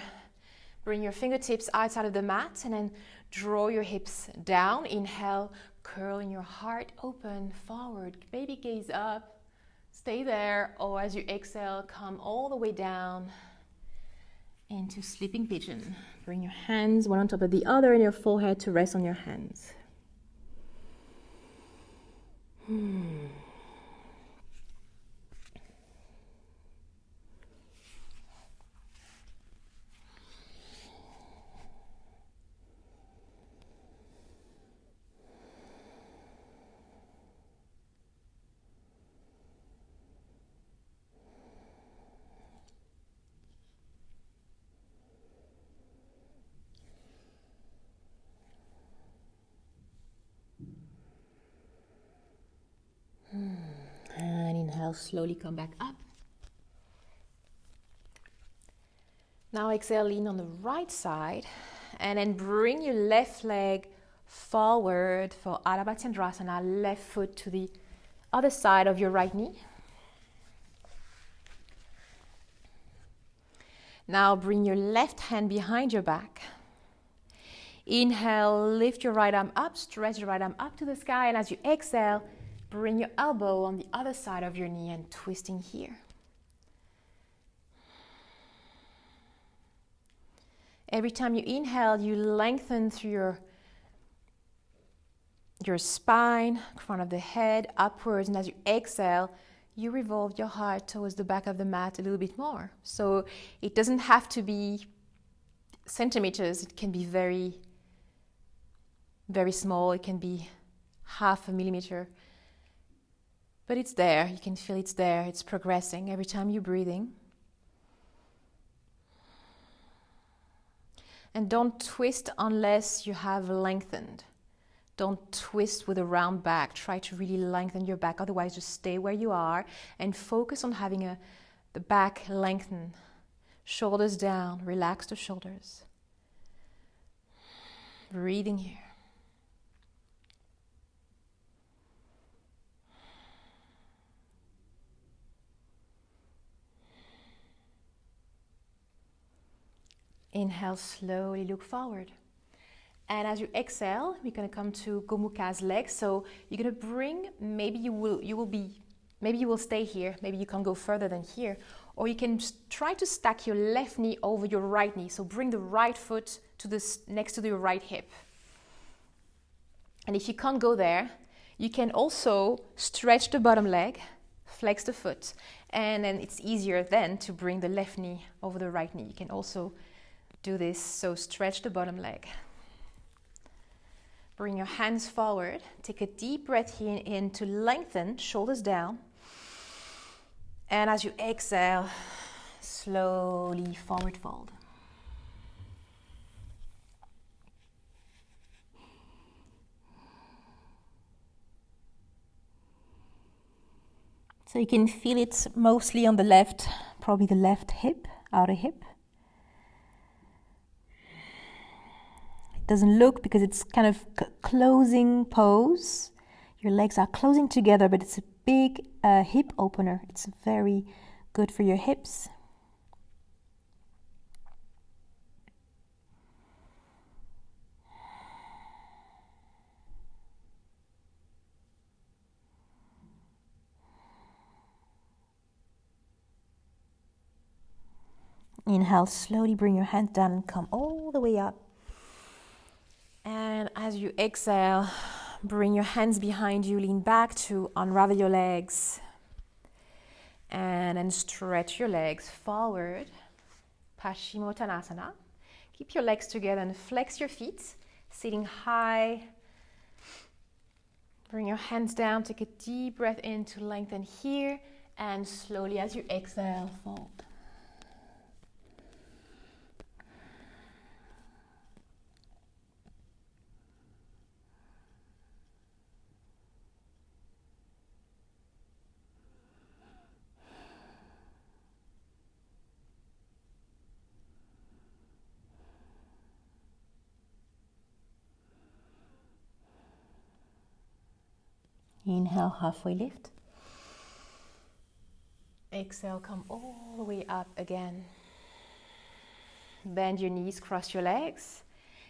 fingertips outside of the mat and then draw your hips down. Inhale, curling your heart open, forward, baby gaze up. Stay there, or as you exhale, come all the way down into sleeping pigeon. Bring your hands one on top of the other and your forehead to rest on your hands. And inhale, slowly come back up. Now exhale, lean on the right side and then bring your left leg forward for Adho Bhatsyandrasana, left foot to the other side of your right knee. Now bring your left hand behind your back. Inhale, lift your right arm up, stretch your right arm up to the sky, and as you exhale, bring your elbow on the other side of your knee and twisting here. Every time you inhale, you lengthen through your spine, front of the head, upwards, and as you exhale, you revolve your heart towards the back of the mat a little bit more. So it doesn't have to be centimeters, it can be very, very small, it can be half a millimeter. But it's there, you can feel it's there, it's progressing every time you're breathing. And don't twist unless you have lengthened. Don't twist with a round back. Try to really lengthen your back, otherwise just stay where you are and focus on having the back lengthen. Shoulders down, relax the shoulders. Breathing here. Inhale, slowly look forward. And as you exhale, we're going to come to Gomukha's legs. So you're going to bring, maybe you will stay here, maybe you can go further than here, or you can try to stack your left knee over your right knee. So bring the right foot next to your right hip. And if you can't go there, you can also stretch the bottom leg, flex the foot, and then it's easier then to bring the left knee over the right knee. You can also do this, so stretch the bottom leg. Bring your hands forward. Take a deep breath here in to lengthen, shoulders down. And as you exhale, slowly forward fold. So you can feel it mostly on the left, probably the left hip, outer hip. Doesn't look because it's kind of closing pose. Your legs are closing together, but it's a big hip opener. It's very good for your hips. Inhale, slowly bring your hand down and come all the way up. And as you exhale, bring your hands behind you, lean back to unravel your legs. And then stretch your legs forward. Paschimottanasana. Keep your legs together and flex your feet, sitting high. Bring your hands down, take a deep breath in to lengthen here, and slowly as you exhale, fold. Inhale, halfway lift. Exhale, come all the way up again. Bend your knees, cross your legs.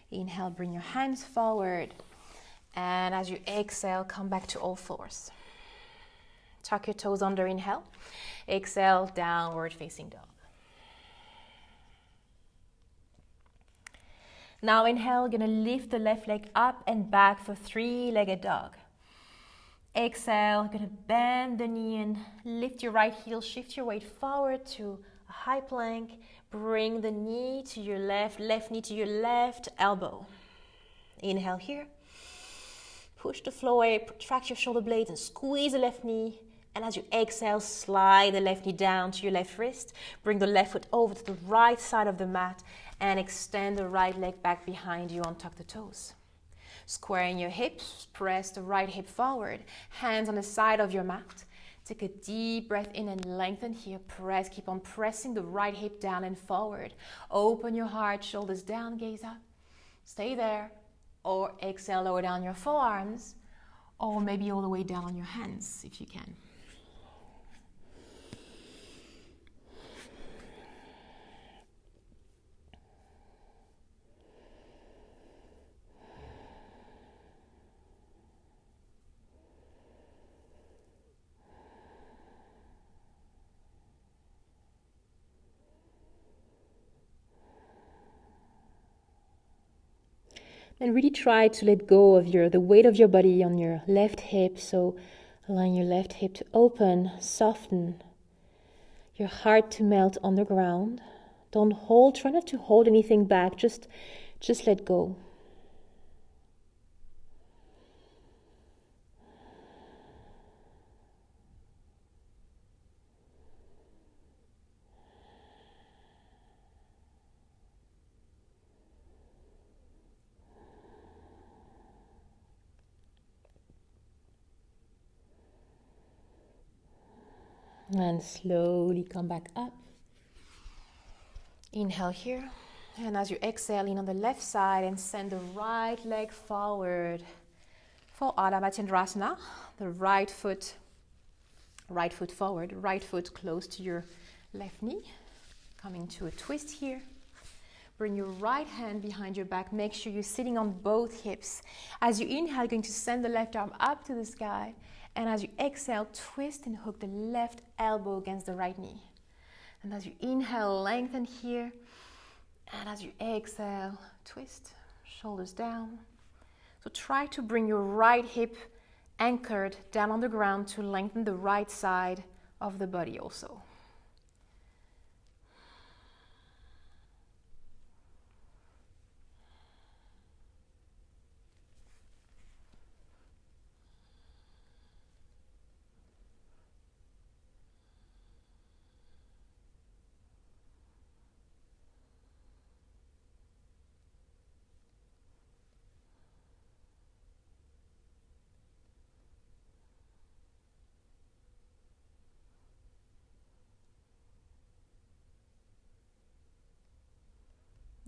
Inhale, bring your hands forward. And as you exhale, come back to all fours. Tuck your toes under, inhale. Exhale, downward facing dog. Now inhale, gonna lift the left leg up and back for three-legged dog. Exhale, gonna bend the knee and lift your right heel, shift your weight forward to a high plank. Bring the knee to your left knee to your left elbow. Inhale here. Push the floor away, protract your shoulder blades and squeeze the left knee. And as you exhale, slide the left knee down to your left wrist. Bring the left foot over to the right side of the mat and extend the right leg back behind you, untuck the toes. Squaring your hips, press the right hip forward. Hands on the side of your mat. Take a deep breath in and lengthen here. Press, keep on pressing the right hip down and forward. Open your heart, shoulders down, gaze up. Stay there. Or exhale, lower down your forearms. Or maybe all the way down on your hands if you can. And really try to let go of the weight of your body on your left hip. So allowing your left hip to open, soften, your heart to melt on the ground. Don't hold, try not to hold anything back, just let go. And slowly come back up. Inhale here. And as you exhale, lean on the left side and send the right leg forward for Ardha Matsyendrasana. The right foot forward, right foot close to your left knee. Coming to a twist here. Bring your right hand behind your back. Make sure you're sitting on both hips. As you inhale, you're going to send the left arm up to the sky. And as you exhale, twist and hook the left elbow against the right knee. And as you inhale, lengthen here. And as you exhale, twist, shoulders down. So try to bring your right hip anchored down on the ground to lengthen the right side of the body also.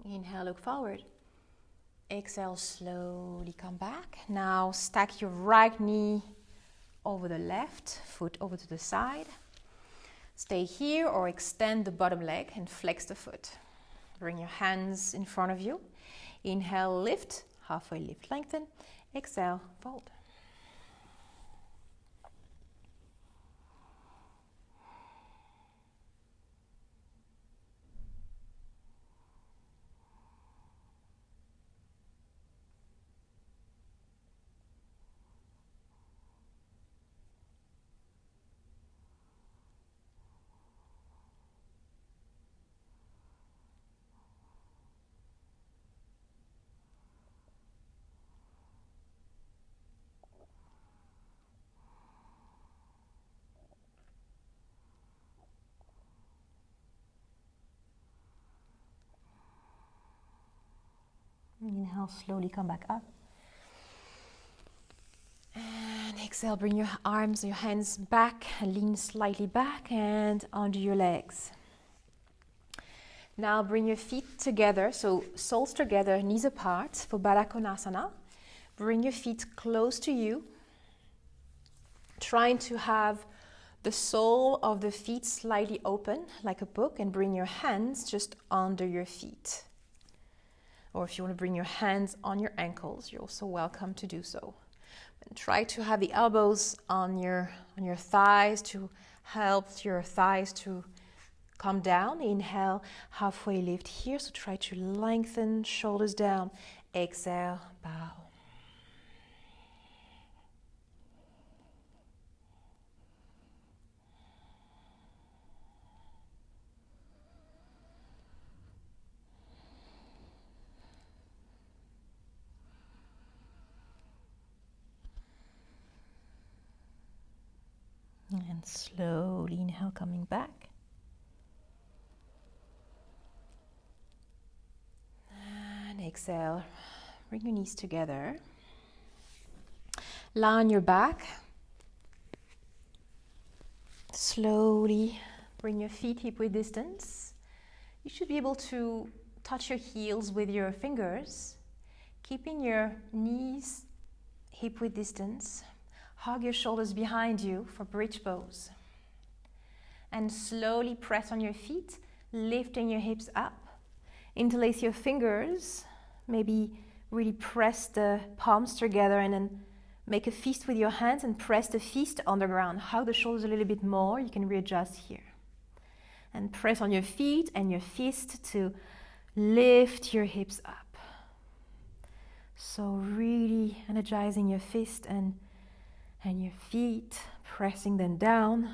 Inhale, look forward. Exhale, slowly come back. Now stack your right knee over the left, foot over to the side. Stay here or extend the bottom leg and flex the foot. Bring your hands in front of you. Inhale, lift, halfway lift, lengthen. Exhale, fold. Inhale, slowly come back up. And exhale, bring your arms, your hands back, lean slightly back and onto your legs. Now bring your feet together, so soles together, knees apart for Baddha Konasana. Bring your feet close to you, trying to have the sole of the feet slightly open like a book, and bring your hands just under your feet. Or if you want to bring your hands on your ankles, you're also welcome to do so. And try to have the elbows on your thighs to help your thighs to come down. Inhale, halfway lift here, so try to lengthen, shoulders down. Exhale, bow. And slowly inhale, coming back. And exhale, bring your knees together. Lie on your back. Slowly bring your feet hip-width distance. You should be able to touch your heels with your fingers, keeping your knees hip-width distance. Hug your shoulders behind you for bridge pose. And slowly press on your feet, lifting your hips up. Interlace your fingers, maybe really press the palms together and then make a fist with your hands and press the fist on the ground. Hug the shoulders a little bit more, you can readjust here. And press on your feet and your fist to lift your hips up. So really energizing your fist and your feet, pressing them down.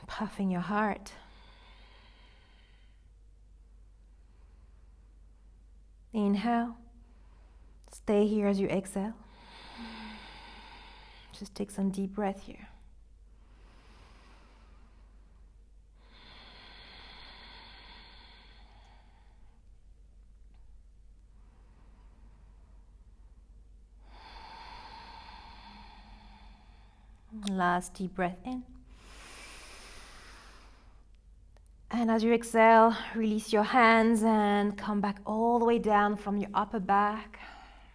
Puffing your heart. Inhale. Stay here as you exhale. Just take some deep breath here. Last deep breath in. And as you exhale, release your hands and come back all the way down from your upper back,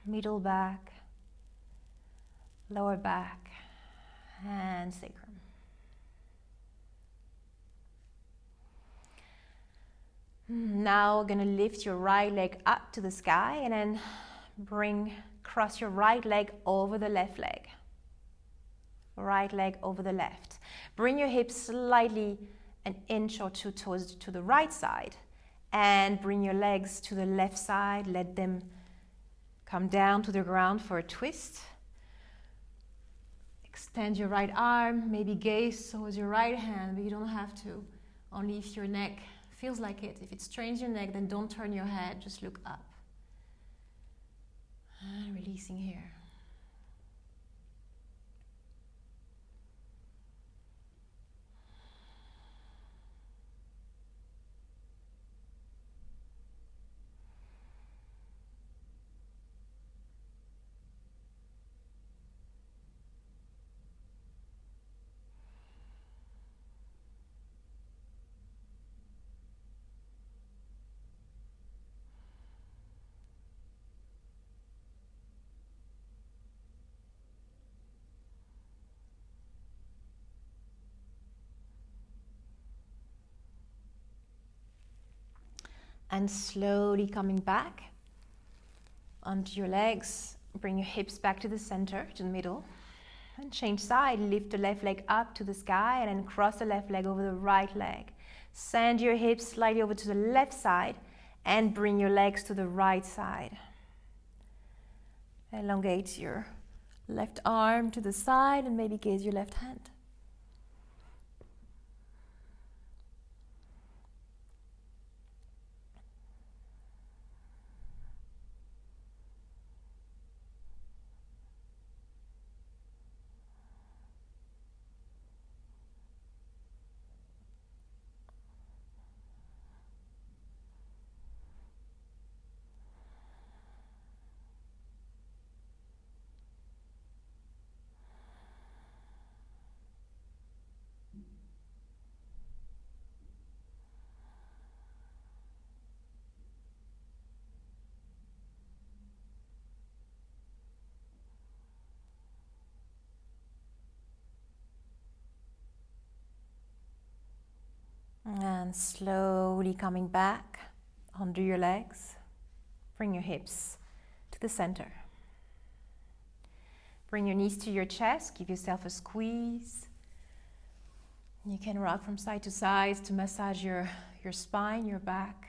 middle back, lower back, and sacrum. Now we're going to lift your right leg up to the sky and then cross your right leg over the left leg. Right leg over the left. Bring your hips slightly an inch or two to the right side and bring your legs to the left side. Let them come down to the ground for a twist. Extend your right arm, maybe gaze towards your right hand, but you don't have to. Only if your neck feels like it. If it strains your neck, then don't turn your head, just look up. And releasing here. And slowly coming back onto your legs, bring your hips back to the center, to the middle, and change side. Lift the left leg up to the sky and then cross the left leg over the right leg. Send your hips slightly over to the left side and bring your legs to the right side. Elongate your left arm to the side and maybe gaze your left hand. And slowly coming back under your legs. Bring your hips to the center. Bring your knees to your chest. Give yourself a squeeze. You can rock from side to side to massage your spine, your back.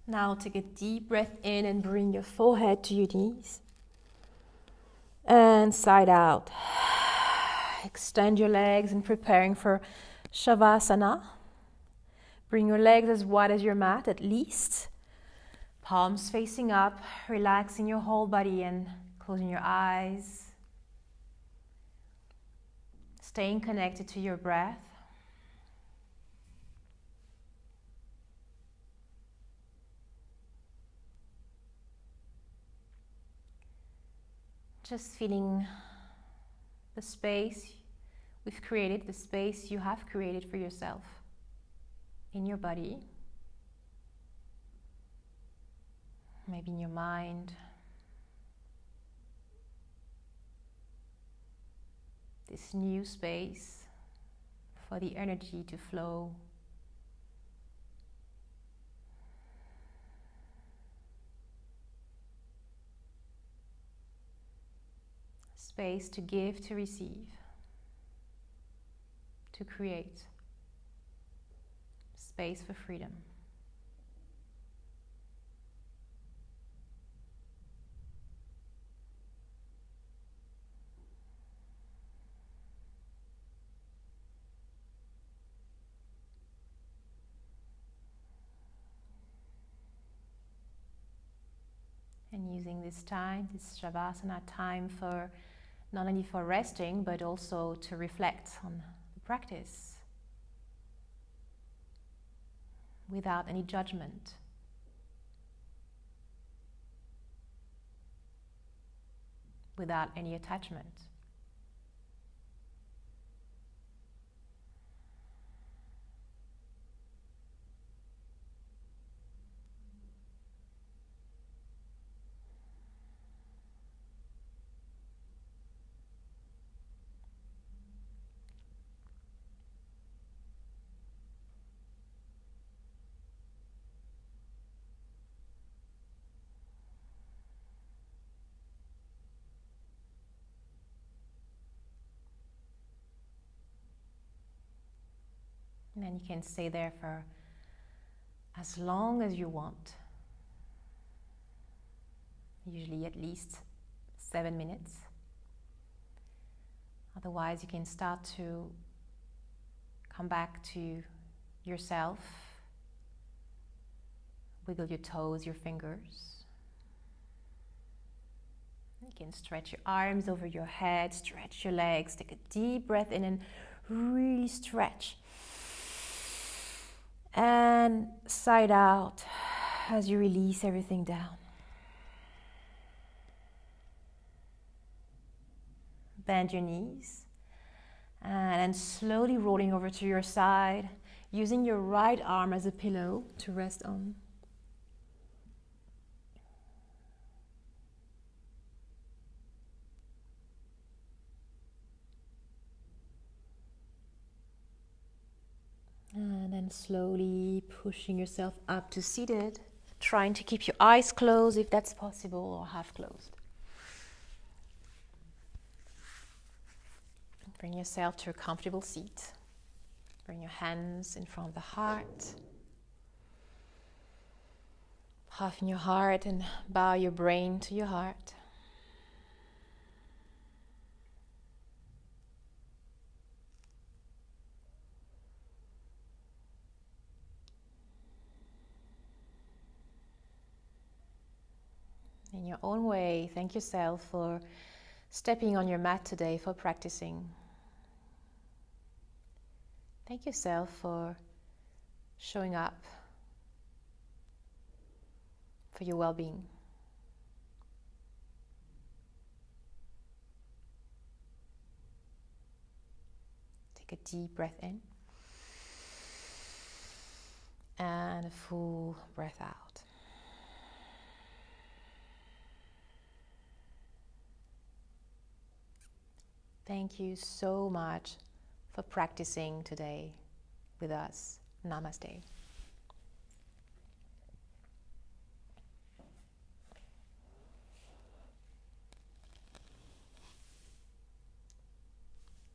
Now take a deep breath in and bring your forehead to your knees. And side out. Extend your legs and preparing for Shavasana. Bring your legs as wide as your mat at least. Palms facing up, relaxing your whole body and closing your eyes. Staying connected to your breath. Just feeling the space we've created, the space you have created for yourself in your body, maybe in your mind. This new space for the energy to flow. Space to give, to receive, to create. Space for freedom. And using this time, this Shavasana time, for not only for resting, but also to reflect on the practice without any judgment. Without any attachment. And then you can stay there for as long as you want. Usually at least 7 minutes. Otherwise, you can start to come back to yourself. Wiggle your toes, your fingers. You can stretch your arms over your head, stretch your legs, take a deep breath in and really stretch. And side out as you release everything down. Bend your knees and then slowly rolling over to your side, using your right arm as a pillow to rest on. And then slowly pushing yourself up to seated, trying to keep your eyes closed if that's possible, or half closed. Bring yourself to a comfortable seat. Bring your hands in front of the heart. Soften your heart and bow your brain to your heart. In your own way, thank yourself for stepping on your mat today, for practicing. Thank yourself for showing up for your well-being. Take a deep breath in and a full breath out. Thank you so much for practicing today with us. Namaste.